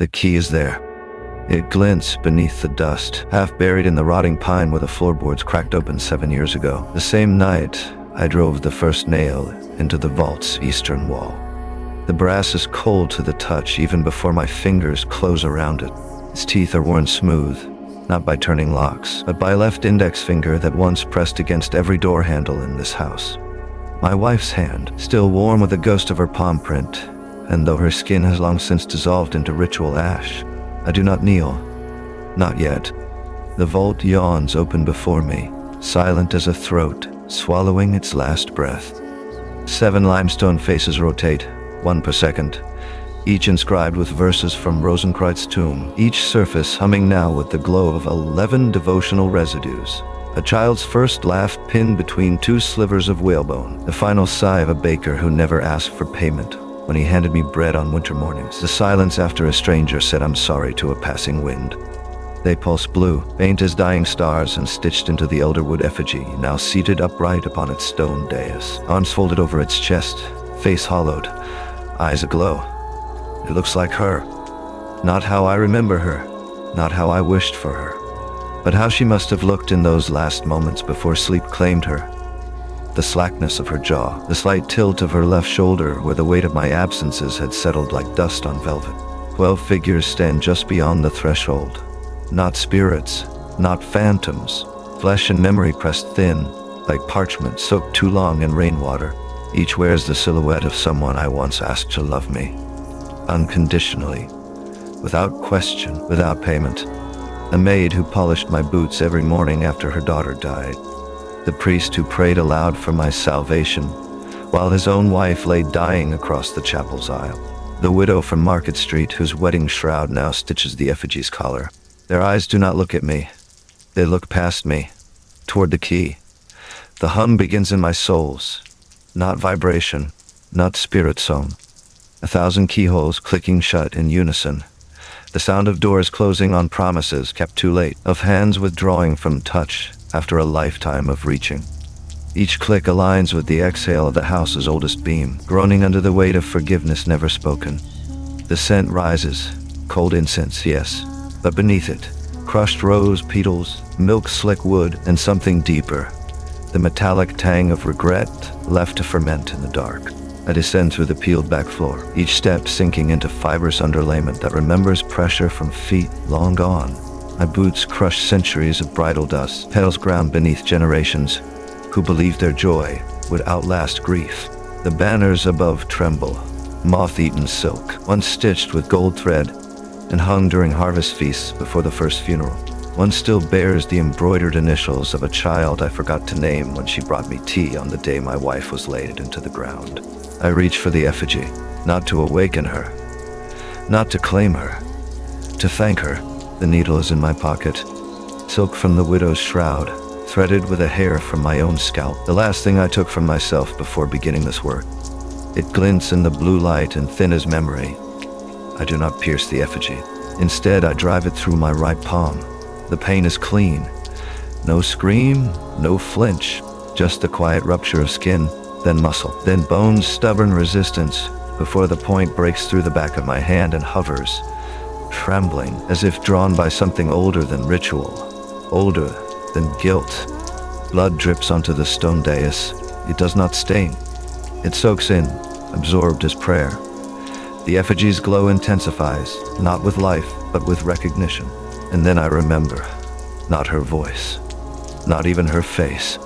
The key is there. It glints beneath the dust, half buried in the rotting pine where the floorboards cracked open 7 years ago. The same night, I drove the first nail into the vault's eastern wall. The brass is cold to the touch even before my fingers close around it. Its teeth are worn smooth, not by turning locks, but by a left index finger that once pressed against every door handle in this house. My wife's hand, still warm with the ghost of her palm print, and though her skin has long since dissolved into ritual ash, I do not kneel. Not yet. The vault yawns open before me, silent as a throat, swallowing its last breath. 7 limestone faces rotate, 1 per second, each inscribed with verses from Rosenkreuz's tomb, each surface humming now with the glow of 11 devotional residues. A child's first laugh pinned between 2 slivers of whalebone, the final sigh of a baker who never asked for payment when he handed me bread on winter mornings, the silence after a stranger said I'm sorry to a passing wind. They pulse blue, faint as dying stars and stitched into the elderwood effigy, now seated upright upon its stone dais, arms folded over its chest, face hollowed, eyes aglow. It looks like her. Not how I remember her, not how I wished for her, but how she must have looked in those last moments before sleep claimed her. The slackness of her jaw, the slight tilt of her left shoulder where the weight of my absences had settled like dust on velvet. 12 figures stand just beyond the threshold. Not spirits, not phantoms, flesh and memory pressed thin, like parchment soaked too long in rainwater. Each wears the silhouette of someone I once asked to love me, unconditionally, without question, without payment. A maid who polished my boots every morning after her daughter died. The priest who prayed aloud for my salvation, while his own wife lay dying across the chapel's aisle. The widow from Market Street whose wedding shroud now stitches the effigy's collar. Their eyes do not look at me. They look past me, toward the key. The hum begins in my soles, not vibration, not spirit song. 1,000 keyholes clicking shut in unison. The sound of doors closing on promises kept too late, of hands withdrawing from touch after a lifetime of reaching. Each click aligns with the exhale of the house's oldest beam, groaning under the weight of forgiveness never spoken. The scent rises, cold incense, yes, but beneath it, crushed rose petals, milk-slick wood, and something deeper, the metallic tang of regret left to ferment in the dark. I descend through the peeled-back floor, each step sinking into fibrous underlayment that remembers pressure from feet long gone. My boots crush centuries of bridal dust, petals ground beneath generations who believed their joy would outlast grief. The banners above tremble, moth-eaten silk, once stitched with gold thread and hung during harvest feasts before the first funeral. One still bears the embroidered initials of a child I forgot to name when she brought me tea on the day my wife was laid into the ground. I reach for the effigy, not to awaken her, not to claim her, to thank her. The needle is in my pocket, silk from the widow's shroud, threaded with a hair from my own scalp, the last thing I took from myself before beginning this work. It glints in the blue light and thin as memory. I do not pierce the effigy. Instead, I drive it through my right palm. The pain is clean. No scream, no flinch, just the quiet rupture of skin, then muscle, then bone's stubborn resistance before the point breaks through the back of my hand and hovers, trembling as if drawn by something older than ritual, older than guilt. Blood drips onto the stone dais. It does not stain. It soaks in, absorbed as prayer. The effigy's glow intensifies, not with life, but with recognition. And then I remember, not her voice, not even her face,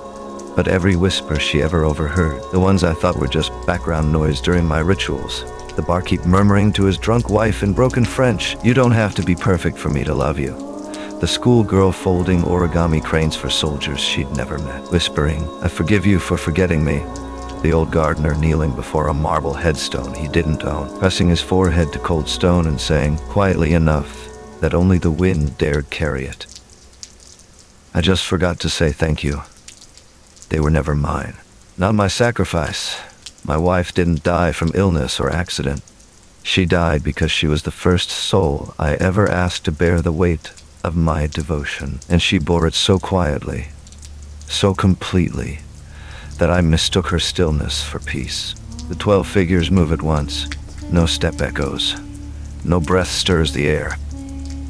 but every whisper she ever overheard, the ones I thought were just background noise during my rituals. The barkeep murmuring to his drunk wife in broken French, "You don't have to be perfect for me to love you." The schoolgirl folding origami cranes for soldiers she'd never met, whispering, "I forgive you for forgetting me." The old gardener kneeling before a marble headstone he didn't own, pressing his forehead to cold stone and saying, quietly enough, that only the wind dared carry it, "I just forgot to say thank you. They were never mine. Not my sacrifice. My wife didn't die from illness or accident. She died because she was the first soul I ever asked to bear the weight of my devotion. And she bore it so quietly, so completely, that I mistook her stillness for peace." The 12 figures move at once. No step echoes. No breath stirs the air.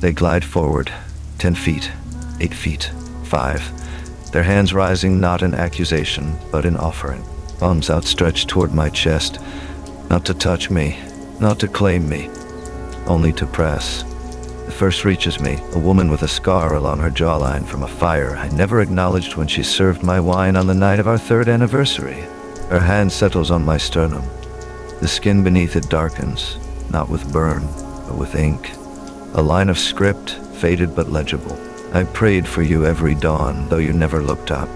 They glide forward, 10 feet, 8 feet, 5, their hands rising not in accusation, but in offering. Palms outstretched toward my chest, not to touch me, not to claim me, only to press. The first reaches me, a woman with a scar along her jawline from a fire I never acknowledged when she served my wine on the night of our 3rd anniversary. Her hand settles on my sternum. The skin beneath it darkens, not with burn, but with ink. A line of script, faded but legible. I prayed for you every dawn, though you never looked up.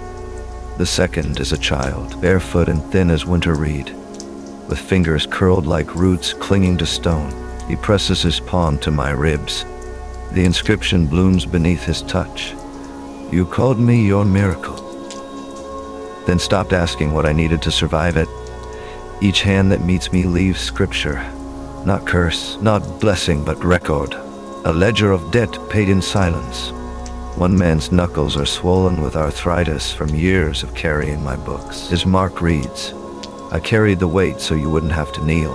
The second is a child, barefoot and thin as winter reed, with fingers curled like roots clinging to stone. He presses his palm to my ribs. The inscription blooms beneath his touch. You called me your miracle. Then stopped asking what I needed to survive it. Each hand that meets me leaves scripture. Not curse, not blessing, but record. A ledger of debt paid in silence. One man's knuckles are swollen with arthritis from years of carrying my books. His mark reads, I carried the weight so you wouldn't have to kneel.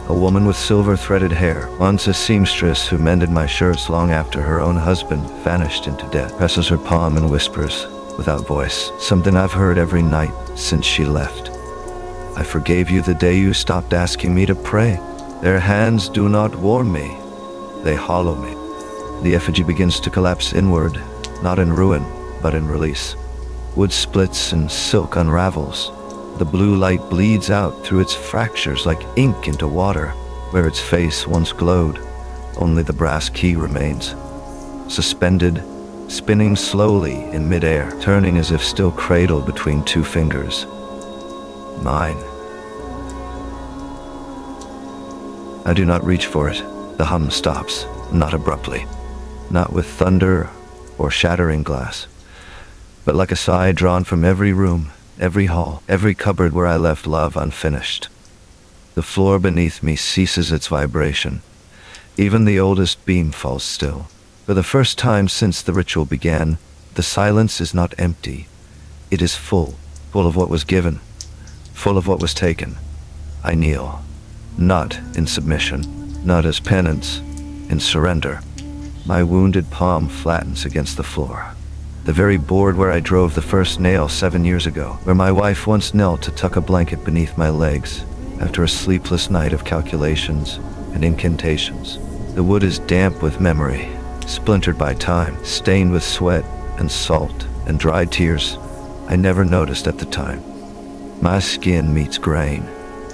A woman with silver-threaded hair, once a seamstress who mended my shirts long after her own husband vanished into death, presses her palm and whispers, without voice, something I've heard every night since she left. I forgave you the day you stopped asking me to pray. Their hands do not warm me, they hollow me. The effigy begins to collapse inward, not in ruin, but in release. Wood splits and silk unravels. The blue light bleeds out through its fractures like ink into water. Where its face once glowed, only the brass key remains. Suspended, spinning slowly in midair, turning as if still cradled between 2 fingers. Mine. I do not reach for it. The hum stops, not abruptly, not with thunder or shattering glass, but like a sigh drawn from every room, every hall, every cupboard where I left love unfinished. The floor beneath me ceases its vibration. Even the oldest beam falls still. For the first time since the ritual began, the silence is not empty. It is full, full of what was given, full of what was taken. I kneel, not in submission, not as penance, in surrender. My wounded palm flattens against the floor. The very board where I drove the first nail 7 years ago, where my wife once knelt to tuck a blanket beneath my legs after a sleepless night of calculations and incantations. The wood is damp with memory, splintered by time, stained with sweat and salt and dried tears I never noticed at the time. My skin meets grain.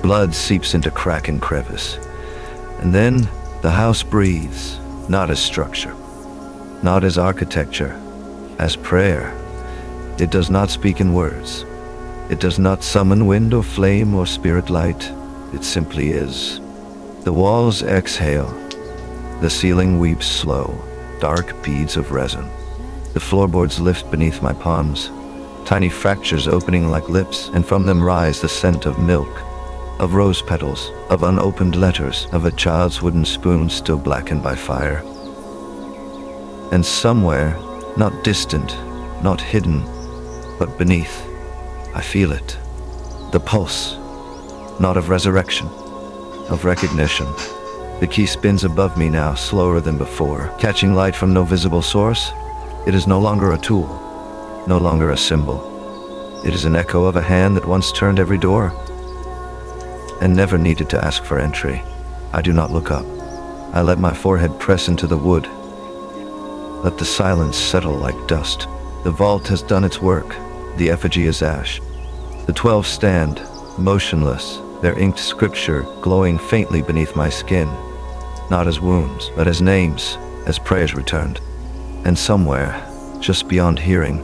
Blood seeps into crack and crevice. And then the house breathes, not as structure, not as architecture, as prayer. It does not speak in words. It does not summon wind or flame or spirit light. It simply is. The walls exhale. The ceiling weeps slow, dark beads of resin. The floorboards lift beneath my palms, tiny fractures opening like lips, and from them rise the scent of milk, of rose petals, of unopened letters, of a child's wooden spoon still blackened by fire. And somewhere, not distant, not hidden, but beneath, I feel it. The pulse, not of resurrection, of recognition. The key spins above me now, slower than before, catching light from no visible source. It is no longer a tool, no longer a symbol. It is an echo of a hand that once turned every door and never needed to ask for entry. I do not look up. I let my forehead press into the wood. Let the silence settle like dust. The vault has done its work. The effigy is ash. The 12 stand, motionless, their inked scripture glowing faintly beneath my skin, not as wounds, but as names, as prayers returned. And somewhere, just beyond hearing,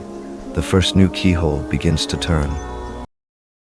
the first new keyhole begins to turn.